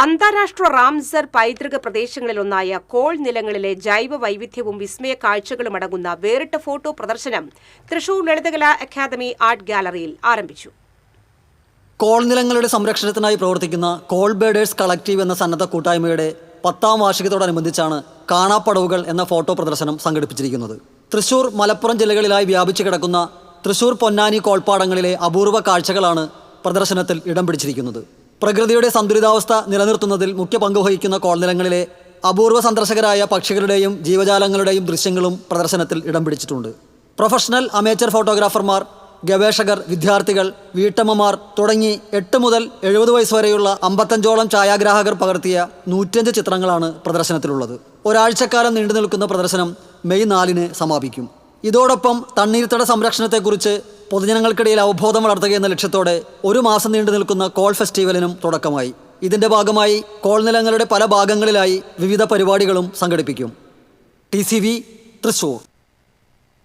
അന്താരാഷ്ട്ര റാംസർ പൈതൃക പ്രദേശങ്ങളിലൊന്നായ കോൾ നിലങ്ങളിലെ ജൈവ വൈവിധ്യവും വിസ്മയ കാഴ്ചകളും അടങ്ങുന്ന വേറിട്ട ഫോട്ടോ പ്രദർശനം തൃശൂർ ലളിതകലാ അക്കാദമി ആർട്ട് ഗാലറിയിൽ ആരംഭിച്ചു. കോൾ നിലങ്ങളുടെ സംരക്ഷണത്തിനായി പ്രവർത്തിക്കുന്ന കോൾ ബേഡേഴ്സ് കളക്റ്റീവ് എന്ന സന്നദ്ധ കൂട്ടായ്മയുടെ 10ാം വാർഷികത്തോടനുബന്ധിച്ചാണ് കാണാപ്പടവുകൾ എന്ന ഫോട്ടോ പ്രദർശനം സംഘടിപ്പിച്ചിരിക്കുന്നത്. തൃശൂർ, മലപ്പുറം ജില്ലകളിലായി വ്യാപിച്ചു കിടക്കുന്ന തൃശൂർ, പൊന്നാനി കോൾപ്പാടങ്ങളിലെ അപൂർവ കാഴ്ചകളാണ് പ്രദർശനത്തിൽ ഇടം പിടിച്ചിരിക്കുന്നത്. പ്രകൃതിയുടെ സന്തുലിതാവസ്ഥ നിലനിർത്തുന്നതിൽ മുഖ്യ പങ്കുവഹിക്കുന്ന കോൾനിലങ്ങളിലെ അപൂർവ സന്ദർശകരായ പക്ഷികളുടെയും ജീവജാലങ്ങളുടെയും ദൃശ്യങ്ങളും പ്രദർശനത്തിൽ ഇടം പിടിച്ചിട്ടുണ്ട്. പ്രൊഫഷണൽ, അമേച്ചർ ഫോട്ടോഗ്രാഫർമാർ, ഗവേഷകർ, വിദ്യാർത്ഥികൾ, വീട്ടമ്മമാർ തുടങ്ങി 8 മുതൽ 70 വയസ്സ് വരെയുള്ള 55ഓളം ഛായാഗ്രാഹകർ പകർത്തിയ 105 ചിത്രങ്ങളാണ് പ്രദർശനത്തിലുള്ളത്. ഒരാഴ്ചക്കാലം നീണ്ടു നിൽക്കുന്ന പ്രദർശനം മെയ് 4-ന് സമാപിക്കും. ഇതോടൊപ്പം തണ്ണീർത്തട സംരക്ഷണത്തെക്കുറിച്ച് പൊതുജനങ്ങൾക്കിടയിൽ അവബോധം വളർത്തുകയെന്ന ലക്ഷ്യത്തോടെ 1 മാസം നീണ്ടു നിൽക്കുന്ന കോൾ ഫെസ്റ്റിവലിനും തുടക്കമായി. ഇതിൻ്റെ ഭാഗമായി കോൾ നിലങ്ങളുടെ പല ഭാഗങ്ങളിലായി വിവിധ പരിപാടികളും സംഘടിപ്പിക്കും. TCV തൃശൂർ.